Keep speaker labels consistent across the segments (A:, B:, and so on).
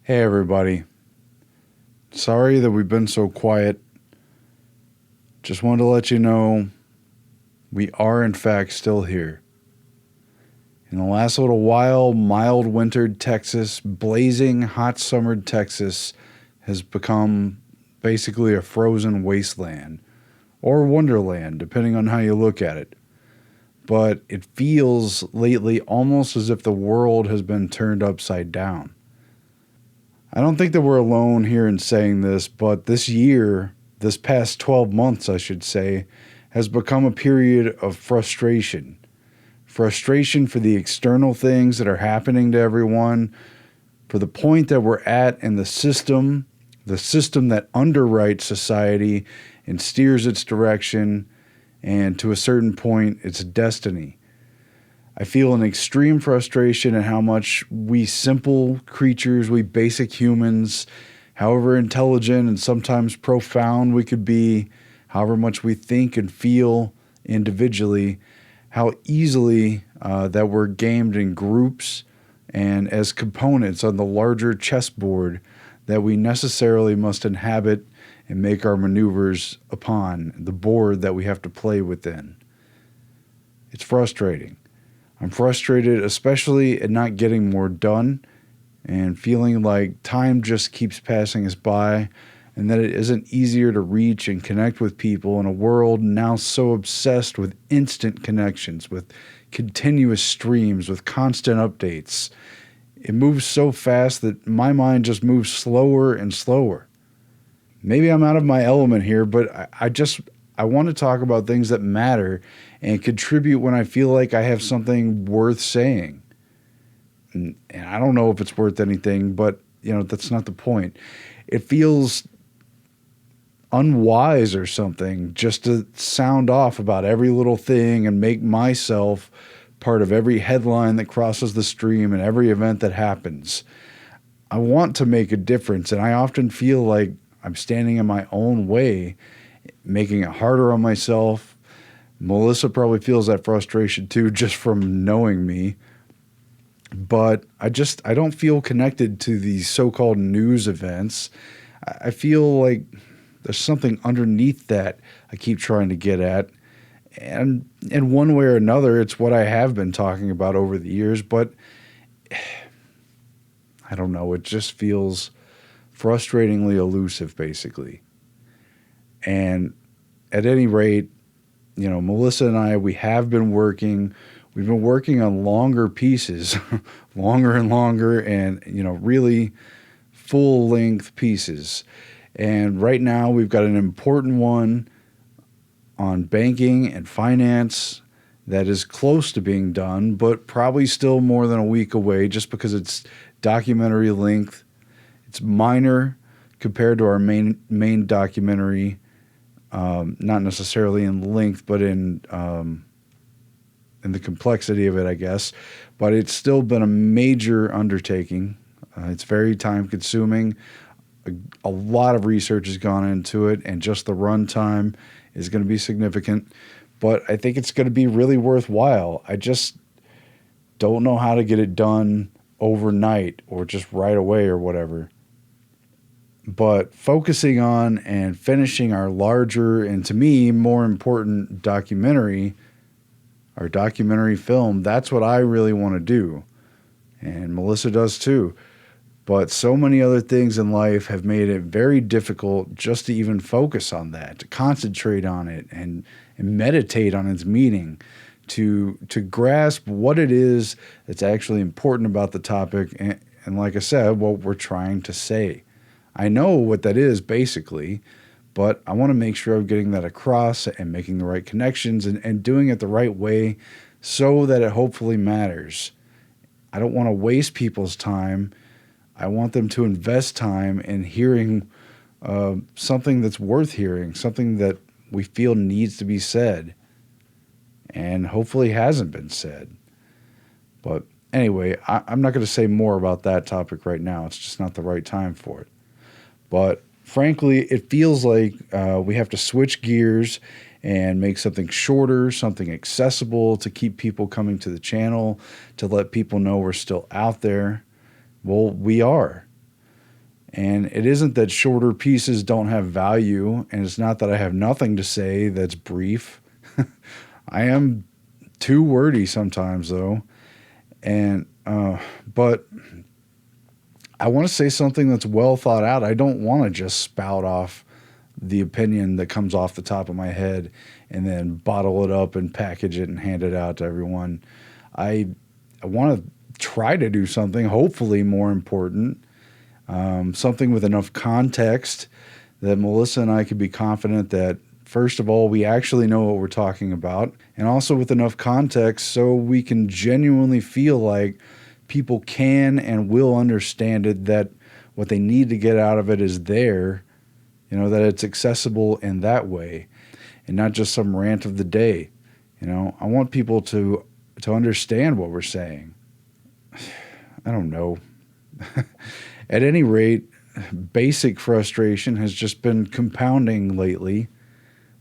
A: Hey everybody. Sorry that we've been so quiet. Just wanted to let you know we are in fact still here. In the last little while, mild wintered Texas, blazing hot summered Texas has become basically a frozen wasteland or wonderland, depending on how you look at it. But it feels lately almost as if the world has been turned upside down. I don't think that we're alone here in saying this, but this past 12 months, I should say, has become a period of frustration. Frustration for the external things that are happening to everyone, for the point that we're at in the system that underwrites society and steers its direction, and to a certain point, its destiny. I feel an extreme frustration at how much we simple creatures, we basic humans, however intelligent and sometimes profound we could be, however much we think and feel individually, how easily that we're gamed in groups and as components on the larger chessboard that we necessarily must inhabit and make our maneuvers upon, the board that we have to play within. It's frustrating. I'm frustrated, especially at not getting more done and feeling like time just keeps passing us by and that it isn't easier to reach and connect with people in a world now so obsessed with instant connections, with continuous streams, with constant updates. It moves so fast that my mind just moves slower and slower. Maybe I'm out of my element here, but I want to talk about things that matter and contribute when I feel like I have something worth saying. And I don't know if it's worth anything, but that's not the point. It feels unwise or something just to sound off about every little thing and make myself part of every headline that crosses the stream and every event that happens. I want to make a difference, and I often feel like I'm standing in my own way, making it harder on myself. Melissa probably feels that frustration too, just from knowing me. But I don't feel connected to these so-called news events. I feel like there's something underneath that I keep trying to get at. And in one way or another, it's what I have been talking about over the years. But I don't know. It just feels frustratingly elusive, basically. And at any rate, Melissa and I, we've been working on longer pieces, longer and longer, and, really full length pieces. And right now we've got an important one on banking and finance that is close to being done, but probably still more than a week away just because it's documentary length. It's minor compared to our main documentary. Not necessarily in length, but in the complexity of it, I guess. But it's still been a major undertaking. It's very time consuming. A lot of research has gone into it, and just the runtime is going to be significant. But I think it's going to be really worthwhile. I just don't know how to get it done overnight or just right away or whatever. But focusing on and finishing our larger and, to me, more important documentary, our documentary film, that's what I really want to do. And Melissa does too. But so many other things in life have made it very difficult just to even focus on that, to concentrate on it and meditate on its meaning, to grasp what it is that's actually important about the topic. And like I said, what we're trying to say. I know what that is basically, but I want to make sure I'm getting that across and making the right connections and doing it the right way so that it hopefully matters. I don't want to waste people's time. I want them to invest time in hearing something that's worth hearing, something that we feel needs to be said and hopefully hasn't been said. But anyway, I'm not going to say more about that topic right now. It's just not the right time for it. But frankly, it feels like we have to switch gears and make something shorter, something accessible to keep people coming to the channel, to let people know we're still out there. Well, we are. And it isn't that shorter pieces don't have value, and it's not that I have nothing to say that's brief. I am too wordy sometimes, though. And, but I want to say something that's well thought out. I don't want to just spout off the opinion that comes off the top of my head and then bottle it up and package it and hand it out to everyone. I want to try to do something, hopefully more important, something with enough context that Melissa and I could be confident that, first of all, we actually know what we're talking about, and also with enough context so we can genuinely feel like people can and will understand it, that what they need to get out of it is there, that it's accessible in that way and not just some rant of the day. I want people to understand what we're saying. I don't know. At any rate, basic frustration has just been compounding lately,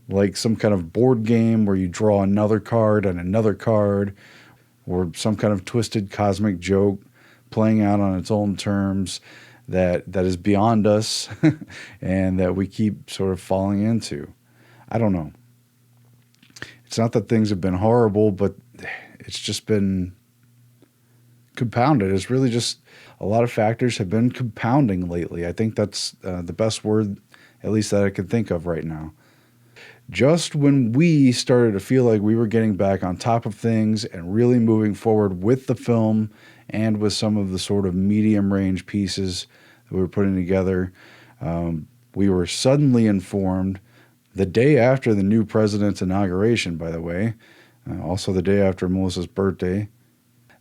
A: like some kind of board game where you draw another card and another card, or some kind of twisted cosmic joke playing out on its own terms that is beyond us and that we keep sort of falling into. I don't know. It's not that things have been horrible, but it's just been compounded. It's really just a lot of factors have been compounding lately. I think that's the best word, at least that I can think of right now. Just when we started to feel like we were getting back on top of things and really moving forward with the film and with some of the sort of medium range pieces that we were putting together, we were suddenly informed the day after the new president's inauguration, by the way, also the day after Melissa's birthday,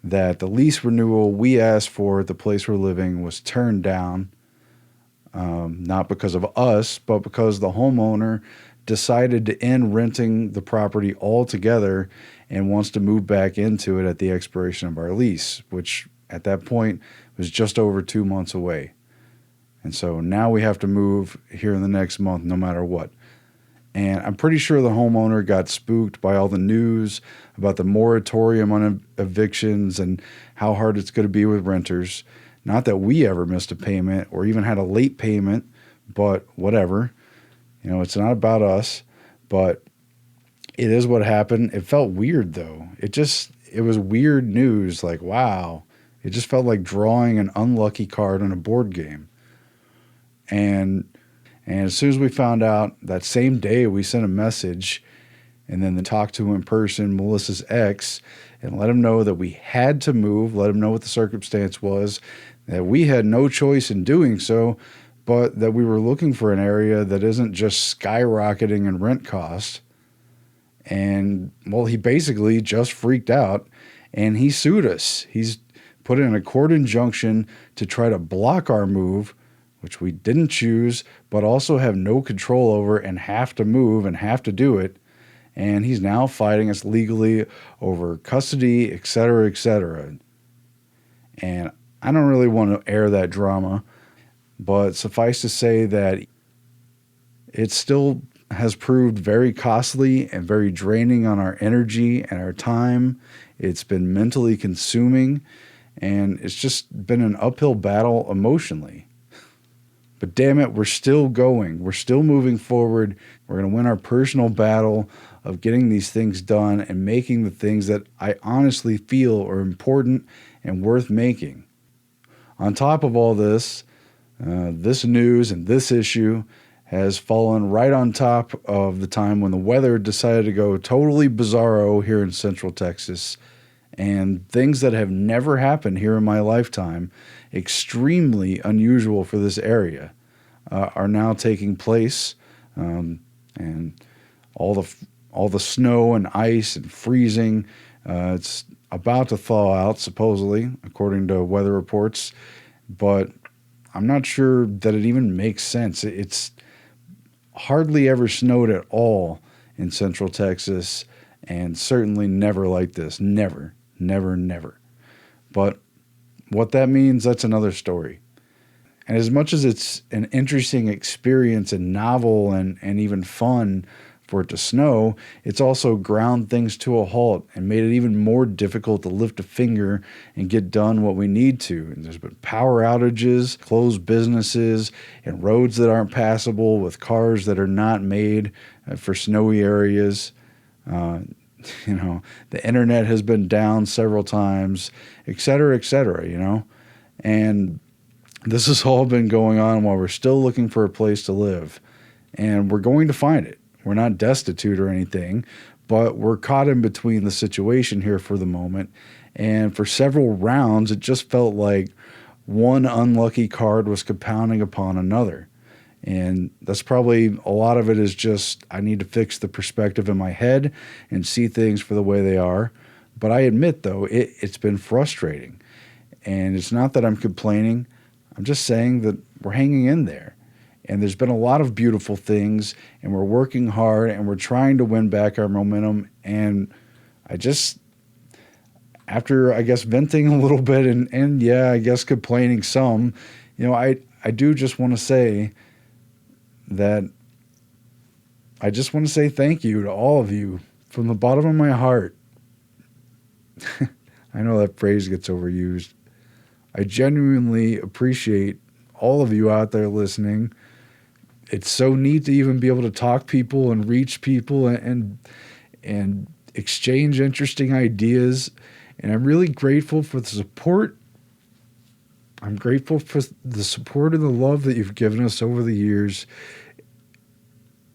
A: that the lease renewal we asked for at the place we're living was turned down, not because of us, but because the homeowner decided to end renting the property altogether and wants to move back into it at the expiration of our lease, which at that point was just over 2 months away. And so now we have to move here in the next month no matter what. And I'm pretty sure the homeowner got spooked by all the news about the moratorium on evictions and how hard it's going to be with renters. Not that we ever missed a payment or even had a late payment, but whatever. It's not about us, but it is what happened. It felt weird, though. It was weird news. Like, wow. It just felt like drawing an unlucky card on a board game. And as soon as we found out, that same day we sent a message and then talked to in person Melissa's ex and let him know that we had to move, let him know what the circumstance was, that we had no choice in doing so, but that we were looking for an area that isn't just skyrocketing in rent costs. And, well, he basically just freaked out and he sued us. He's put in a court injunction to try to block our move, which we didn't choose, but also have no control over and have to move and have to do it. And he's now fighting us legally over custody, et cetera, et cetera. And I don't really want to air that drama, but suffice to say that it still has proved very costly and very draining on our energy and our time. It's been mentally consuming, and it's just been an uphill battle emotionally. But damn it, we're still going. We're still moving forward. We're going to win our personal battle of getting these things done and making the things that I honestly feel are important and worth making. On top of all this, this news and this issue has fallen right on top of the time when the weather decided to go totally bizarro here in Central Texas, and things that have never happened here in my lifetime, extremely unusual for this area, are now taking place, and all the snow and ice and freezing. It's about to thaw out, supposedly, according to weather reports, but I'm not sure that it even makes sense. It's hardly ever snowed at all in Central Texas, and certainly never like this. Never, never, never. But what that means, that's another story. And as much as it's an interesting experience and novel and even fun for it to snow, it's also ground things to a halt and made it even more difficult to lift a finger and get done what we need to. And there's been power outages, closed businesses, and roads that aren't passable with cars that are not made for snowy areas. The internet has been down several times, et cetera, and this has all been going on while we're still looking for a place to live. And we're going to find it. We're not destitute or anything, but we're caught in between the situation here for the moment. And for several rounds, it just felt like one unlucky card was compounding upon another. And that's probably a lot of it is just I need to fix the perspective in my head and see things for the way they are. But I admit, though, it's been frustrating. And it's not that I'm complaining. I'm just saying that we're hanging in there. And there's been a lot of beautiful things, and we're working hard, and we're trying to win back our momentum. And after, I guess, venting a little bit and yeah, I guess complaining some, I do just want to say that I just want to say thank you to all of you from the bottom of my heart. I know that phrase gets overused. I genuinely appreciate all of you out there listening. It's so neat to even be able to talk people and reach people and exchange interesting ideas. And I'm really grateful for the support. I'm grateful for the support and the love that you've given us over the years.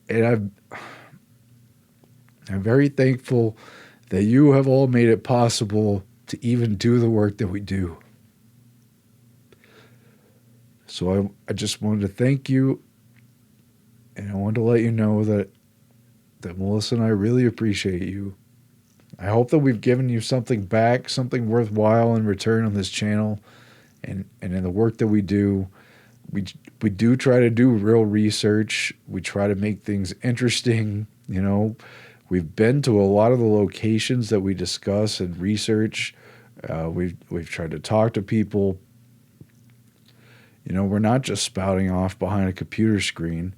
A: And I'm very thankful that you have all made it possible to even do the work that we do. So I just wanted to thank you, and I wanted to let you know that Melissa and I really appreciate you. I hope that we've given you something back, something worthwhile in return on this channel, and in the work that we do. We do try to do real research. We try to make things interesting. We've been to a lot of the locations that we discuss and research. We've tried to talk to people. We're not just spouting off behind a computer screen.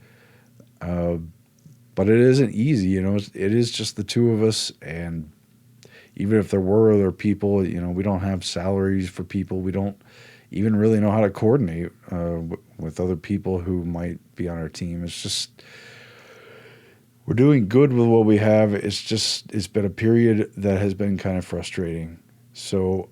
A: But it isn't easy. It is just the two of us. And even if there were other people, we don't have salaries for people. We don't even really know how to coordinate with other people who might be on our team. It's just, we're doing good with what we have. It's been a period that has been kind of frustrating. So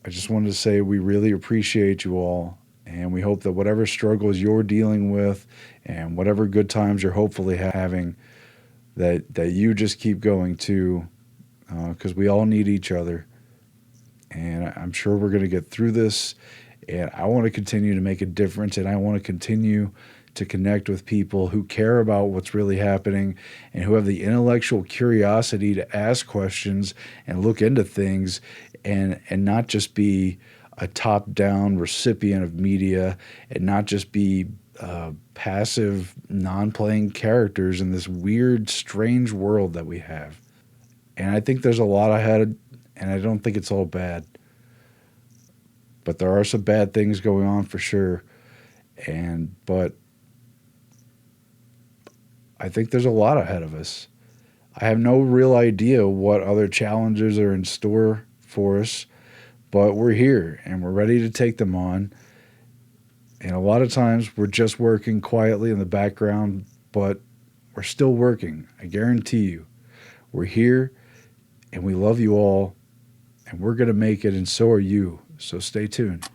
A: I just wanted to say we really appreciate you all. And we hope that whatever struggles you're dealing with and whatever good times you're hopefully having, that you just keep going too, because we all need each other. And I'm sure we're going to get through this. And I want to continue to make a difference. And I want to continue to connect with people who care about what's really happening and who have the intellectual curiosity to ask questions and look into things and not just be a top-down recipient of media and not just be passive, non-playing characters in this weird, strange world that we have. And I think there's a lot ahead, and I don't think it's all bad. But there are some bad things going on for sure. But I think there's a lot ahead of us. I have no real idea what other challenges are in store for us, but we're here and we're ready to take them on. And a lot of times we're just working quietly in the background, but we're still working. I guarantee you. We're here and we love you all, and we're going to make it, and so are you. So stay tuned.